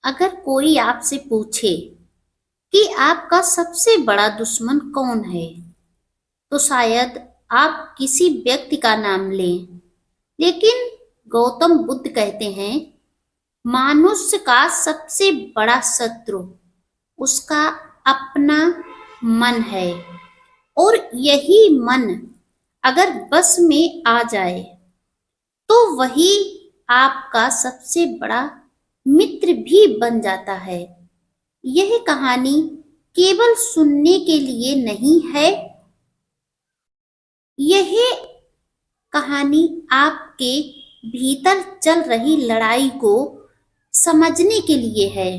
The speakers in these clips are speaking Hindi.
अगर कोई आपसे पूछे कि आपका सबसे बड़ा दुश्मन कौन है, तो शायद आप किसी व्यक्ति का नाम लें। लेकिन गौतम बुद्ध कहते हैं, मनुष्य का सबसे बड़ा शत्रु उसका अपना मन है। और यही मन अगर बस में आ जाए, तो वही आपका सबसे बड़ा मित्र भी बन जाता है। यह कहानी केवल सुनने के लिए नहीं है, यह कहानी आपके भीतर चल रही लड़ाई को समझने के लिए है।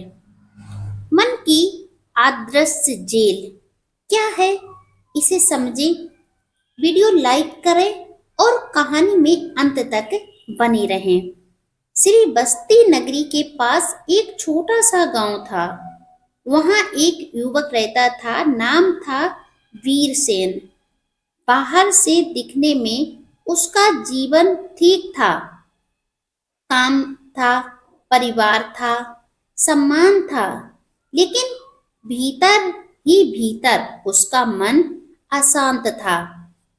मन की आदर्श जेल क्या है, इसे समझें। वीडियो लाइक करें और कहानी में अंत तक बने रहें। श्री बस्ती नगरी के पास एक छोटा सा गांव था। वहां एक युवक रहता था, नाम था वीरसेन। बाहर से दिखने में उसका जीवन ठीक था। काम था, परिवार था, सम्मान था, लेकिन भीतर ही भीतर उसका मन अशांत था।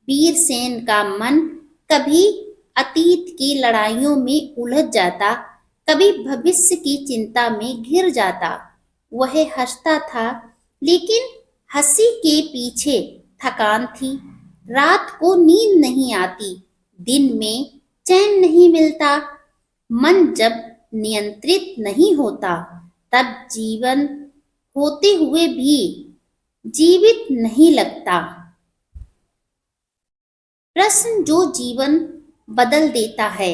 वीरसेन का मन कभी अतीत की लड़ाइयों में उलझ जाता, कभी भविष्य की चिंता में घिर जाता। वह हंसता था, लेकिन हंसी के पीछे थकान थी। रात को नींद नहीं आती, दिन में चैन नहीं मिलता। मन जब नियंत्रित नहीं होता, तब जीवन होते हुए भी जीवित नहीं लगता। प्रश्न जो जीवन बदल देता है।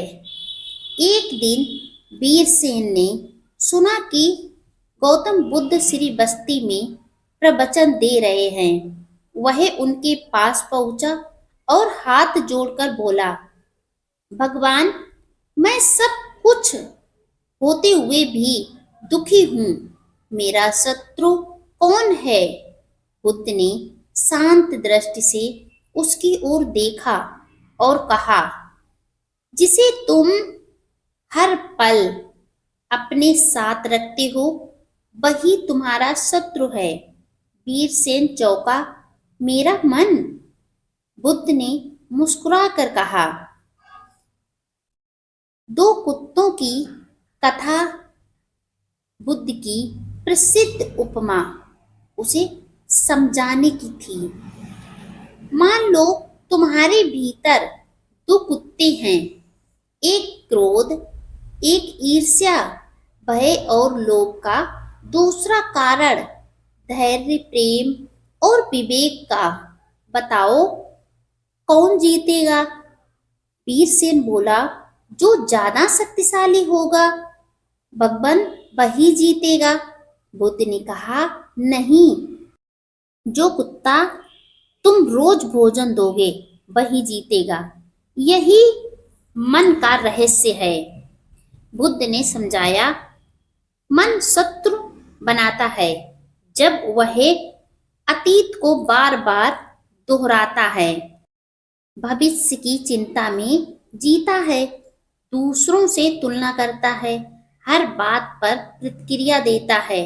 एक दिन वीरसेन ने सुना कि गौतम बुद्ध श्री बस्ती में प्रवचन दे रहे हैं। वह उनके पास पहुंचा और हाथ जोड़कर बोला, भगवान, मैं सब कुछ होते हुए भी दुखी हूं। मेरा शत्रु कौन है? बुद्ध ने शांत दृष्टि से उसकी ओर देखा और कहा, जिसे तुम हर पल अपने साथ रखते हो, वही तुम्हारा शत्रु है। वीरसेन चौंका, मेरा मन? बुद्ध ने मुस्कुराकर कहा, दो कुत्तों की कथा बुद्ध की प्रसिद्ध उपमा उसे समझाने की थी। मान लो तुम्हारे भीतर दो कुत्ते हैं, एक क्रोध, एक ईर्ष्या, भय और लोभ का, दूसरा कारण धैर्य, प्रेम और विवेक का। बताओ कौन जीतेगा? वीरसेन बोला, जो ज्यादा शक्तिशाली होगा। भगवान, वही जीतेगा। बुद्ध ने कहा, नहीं, जो कुत्ता तुम रोज भोजन दोगे वही जीतेगा। यही मन का रहस्य है। बुद्ध ने समझाया, मन शत्रु बनाता है जब वह अतीत को बार बार दोहराता है, भविष्य की चिंता में जीता है, दूसरों से तुलना करता है, हर बात पर प्रतिक्रिया देता है।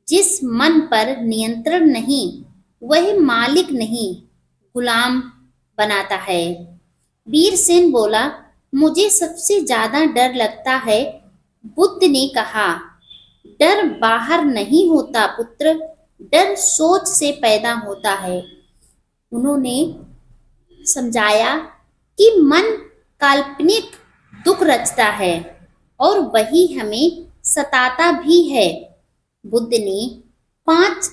जिस मन पर नियंत्रण नहीं, वह मालिक नहीं, गुलाम बनाता है। वीरसेन बोला, मुझे सबसे ज्यादा डर लगता है। बुद्ध ने कहा, डर बाहर नहीं होता पुत्र, डर सोच से पैदा होता है। उन्होंने समझाया कि मन काल्पनिक दुख रचता है और वही हमें सताता भी है। बुद्ध ने 5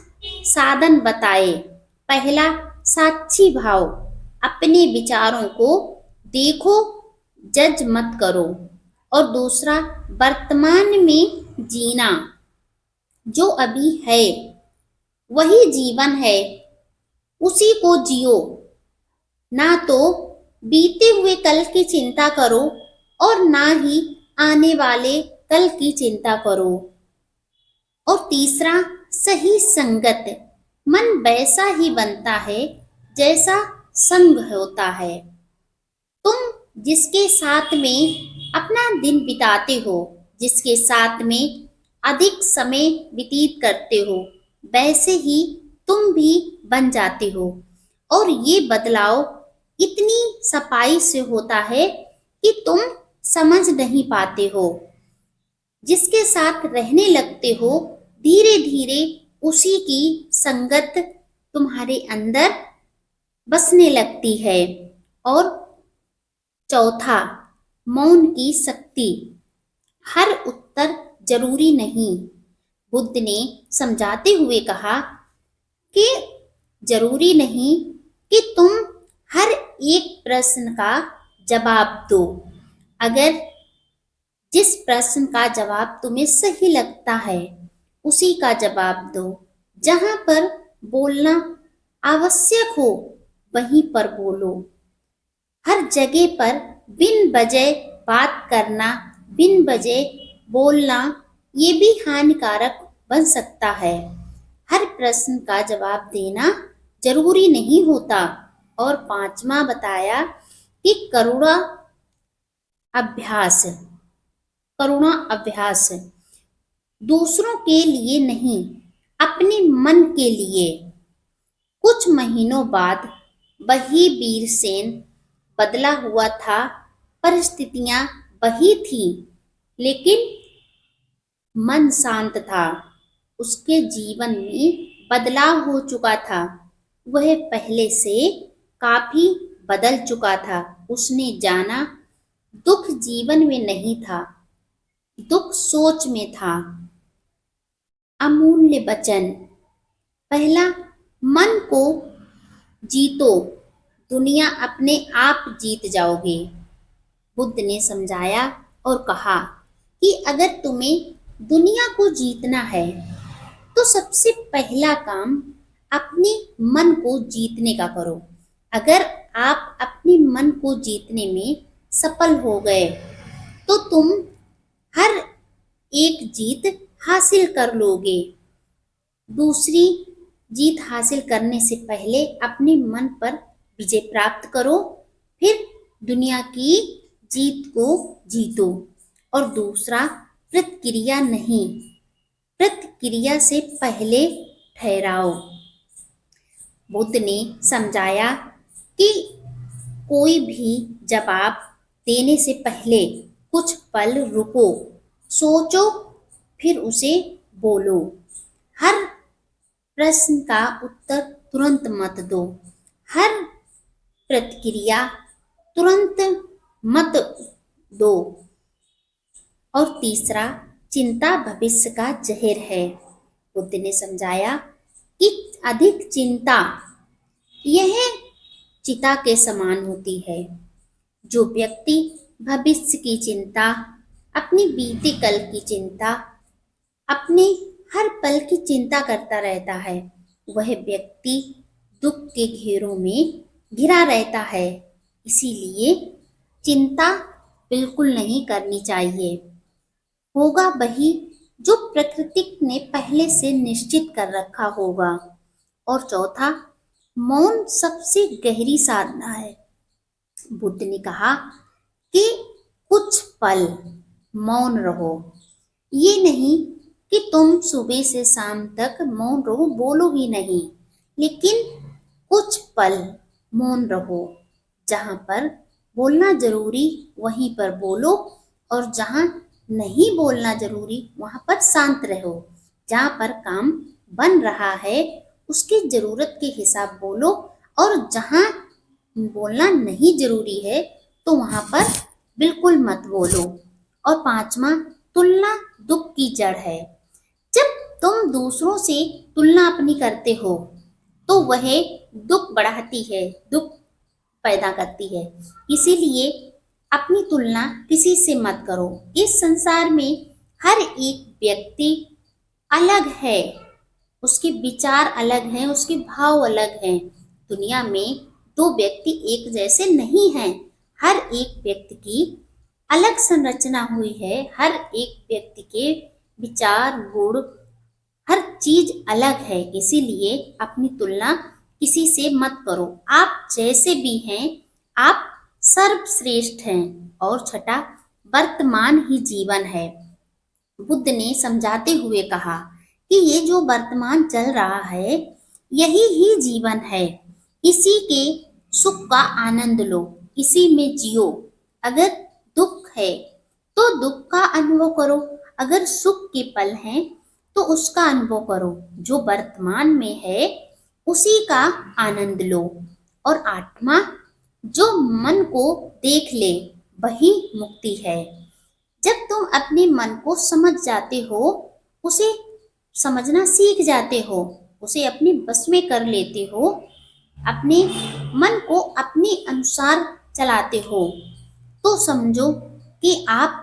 साधन बताए। पहला, साक्षी भाव, अपने विचारों को देखो, जज मत करो। और दूसरा, वर्तमान में जीना, जो अभी है वही जीवन है, उसी को जियो। ना तो बीते हुए कल की चिंता करो और ना ही आने वाले कल की चिंता करो। और तीसरा, सही संगत, मन वैसा ही बनता है जैसा संग होता है। तुम जिसके साथ में अपना दिन बिताते हो, जिसके साथ में अधिक समय व्यतीत करते हो वैसे ही तुम भी बन जाते हो। और ये बदलाव इतनी सफाई से होता है कि तुम समझ नहीं पाते हो। जिसके साथ रहने लगते हो धीरे धीरे उसी की संगत तुम्हारे अंदर बसने लगती है। और चौथा, मौन की शक्ति। हर उत्तर जरूरी नहीं। बुद्ध ने समझाते हुए कहा कि जरूरी नहीं कि तुम हर एक प्रश्न का जवाब दो। अगर जिस प्रश्न का जवाब तुम्हें सही लगता है उसी का जवाब दो। जहां पर बोलना आवश्यक हो वहीं पर बोलो। हर जगह पर बिन वजह बात करना, बिन वजह बोलना ये भी हानिकारक बन सकता है। हर प्रश्न का जवाब देना जरूरी नहीं होता। और पांचवा बताया कि अभ्यास करुणा अभ्यास दूसरों के लिए नहीं, अपने मन के लिए। कुछ महीनों बाद वही वीरसेन बदला हुआ था। परिस्थितियां वही थी लेकिन मन शांत था। उसके जीवन में बदलाव हो चुका था। वह पहले से काफी बदल चुका था। उसने जाना दुख जीवन में नहीं था, दुख सोच में था। अमूल्य वचन। पहला, मन को जीतो, दुनिया अपने आप जीत जाओगे। बुद्ध ने समझाया और कहा कि अगर तुम्हें दुनिया को जीतना है तो सबसे पहला काम अपने मन को जीतने का करो। अगर आप अपने मन को जीतने में सफल हो गए तो तुम हर एक जीत हासिल कर लोगे। दूसरी, जीत हासिल करने से पहले अपने मन पर विजय प्राप्त करो, फिर दुनिया की जीत को जीतो। और दूसरा, प्रतिक्रिया नहीं, प्रतिक्रिया से पहले ठहराओ। बुद्ध ने समझाया कि कोई भी जवाब देने से पहले कुछ पल रुको, सोचो, फिर उसे बोलो। हर प्रश्न का उत्तर तुरंत मत दो। हर प्रतिक्रिया तुरंत मत दो। और तीसरा, चिंता भविष्य का जहर है। बुद्ध ने समझाया कि अधिक चिंता यह चिता के समान होती है। जो व्यक्ति भविष्य की चिंता, अपनी बीते कल की चिंता, अपने हर पल की चिंता करता रहता है, वह व्यक्ति दुख के घेरों में घिरा रहता है। इसीलिए चिंता बिल्कुल नहीं करनी चाहिए। होगा वही जो प्रकृति ने पहले से निश्चित कर रखा होगा। और चौथा, मौन सबसे गहरी साधना है। बुद्ध ने कहा कि कुछ पल मौन रहो। ये नहीं कि तुम सुबह से शाम तक मौन रहो, बोलो ही नहीं, लेकिन कुछ पल मौन रहो। जहां पर बोलना जरूरी वहीं पर बोलो, और जहां नहीं बोलना जरूरी वहां पर शांत रहो। जहां पर काम बन रहा है उसकी जरूरत के हिसाब बोलो, और जहां बोलना नहीं जरूरी है तो वहां पर बिल्कुल मत बोलो। और पांचवा, तुलना दुख की जड़ है। जब तुम दूसरों से तुलना अपनी करते हो तो वह दुख बढ़ाती है, दुख पैदा करती है। इसीलिए अपनी तुलना किसी से मत करो। इस संसार में हर एक व्यक्ति अलग है, उसके विचार अलग हैं, उसके भाव अलग हैं। दुनिया में दो व्यक्ति एक जैसे नहीं हैं। हर एक व्यक्ति की अलग संरचना हुई है। हर एक व्यक्ति के विचार, गुण, हर चीज अलग है। इसीलिए अपनी तुलना किसी से मत करो। आप जैसे भी हैं आप सर्वश्रेष्ठ हैं। और छठा, वर्तमान ही जीवन है। बुद्ध ने समझाते हुए कहा कि ये जो वर्तमान चल रहा है यही ही जीवन है। इसी के सुख का आनंद लो, इसी में जियो। अगर दुख है तो दुख का अनुभव करो, अगर सुख के पल हैं तो उसका अनुभव करो। जो वर्तमान में है उसी का आनंद लो। और आत्मा जो मन को देख ले वही मुक्ति है। जब तुम अपने मन को समझ जाते हो, उसे समझना सीख जाते हो, उसे अपने बस में कर लेते हो, अपने मन को अपने अनुसार चलाते हो, तो समझो कि आप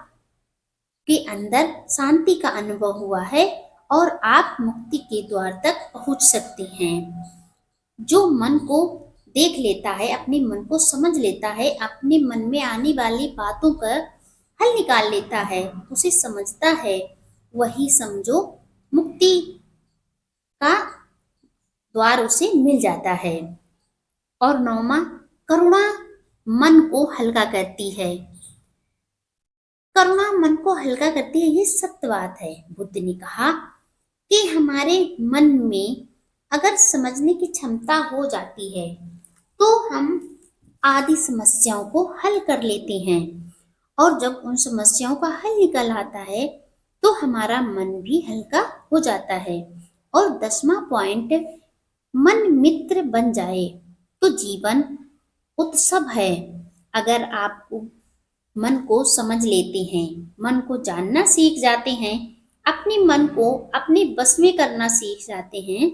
के अंदर शांति का अनुभव हुआ है और आप मुक्ति के द्वार तक पहुंच सकते हैं। जो मन को देख लेता है, अपने मन को समझ लेता है, अपने मन में आने वाली बातों का हल निकाल लेता है, उसे समझता है, वही समझो मुक्ति का द्वार उसे मिल जाता है। और नौमा, करुणा मन को हल्का करती है। करुणा मन को हल्का करती है, ये सत्य बात है। बुद्ध ने कहा कि हमारे मन में अगर समझने की क्षमता हो जाती है तो हम आदि समस्याओं को हल कर लेते हैं। और जब उन समस्याओं का हल निकल आता है तो हमारा मन भी हल्का हो जाता है। और 10वां पॉइंट, मन मित्र बन जाए तो जीवन उत्सव है। अगर आप मन को समझ लेते हैं, मन को जानना सीख जाते हैं, अपने मन को अपने बस में करना सीख जाते हैं,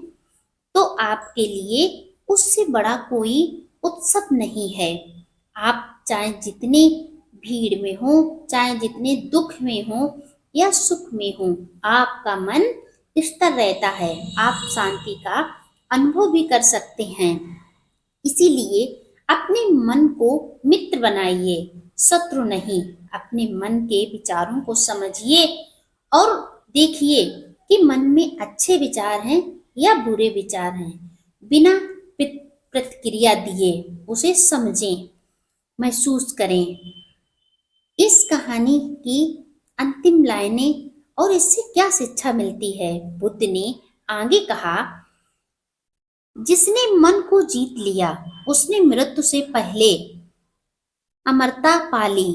तो आपके लिए उससे बड़ा कोई उत्सव नहीं है। आप चाहे जितने भीड़ में हो, चाहे जितने दुख में हो या सुख में हो, आपका मन स्थिर रहता है, आप शांति का अनुभव भी कर सकते हैं। इसीलिए अपने मन को मित्र बनाइए, शत्रु नहीं। अपने मन के विचारों को समझिए और देखिए कि मन में अच्छे विचार हैं या बुरे विचार हैं। बिना प्रतिक्रिया दिए उसे समझें, महसूस करें। इस कहानी की अंतिम लाइनें और इससे क्या शिक्षा मिलती है? बुद्ध ने आगे कहा, जिसने मन को जीत लिया उसने मृत्यु से पहले अमरता पा ली।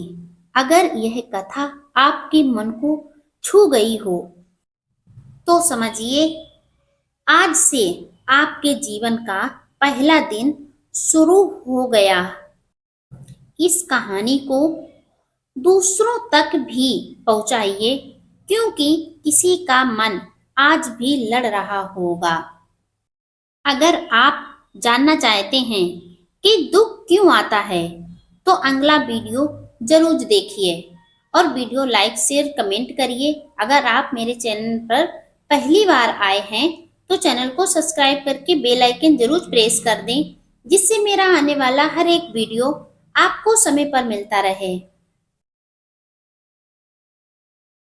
अगर यह कथा आपके मन को छू गई हो तो समझिए आज से आपके जीवन का पहला दिन शुरू हो गया। इस कहानी को दूसरों तक भी पहुंचाइए, क्योंकि किसी का मन आज भी लड़ रहा होगा। अगर आप जानना चाहते हैं कि दुख क्यों आता है तो अगला वीडियो जरूर देखिए और वीडियो लाइक शेयर कमेंट करिए। अगर आप मेरे चैनल पर पहली बार आए हैं तो चैनल को सब्सक्राइब करके बेल आइकन जरूर प्रेस कर दें, जिससे मेरा आने वाला हर एक वीडियो आपको समय पर मिलता रहे।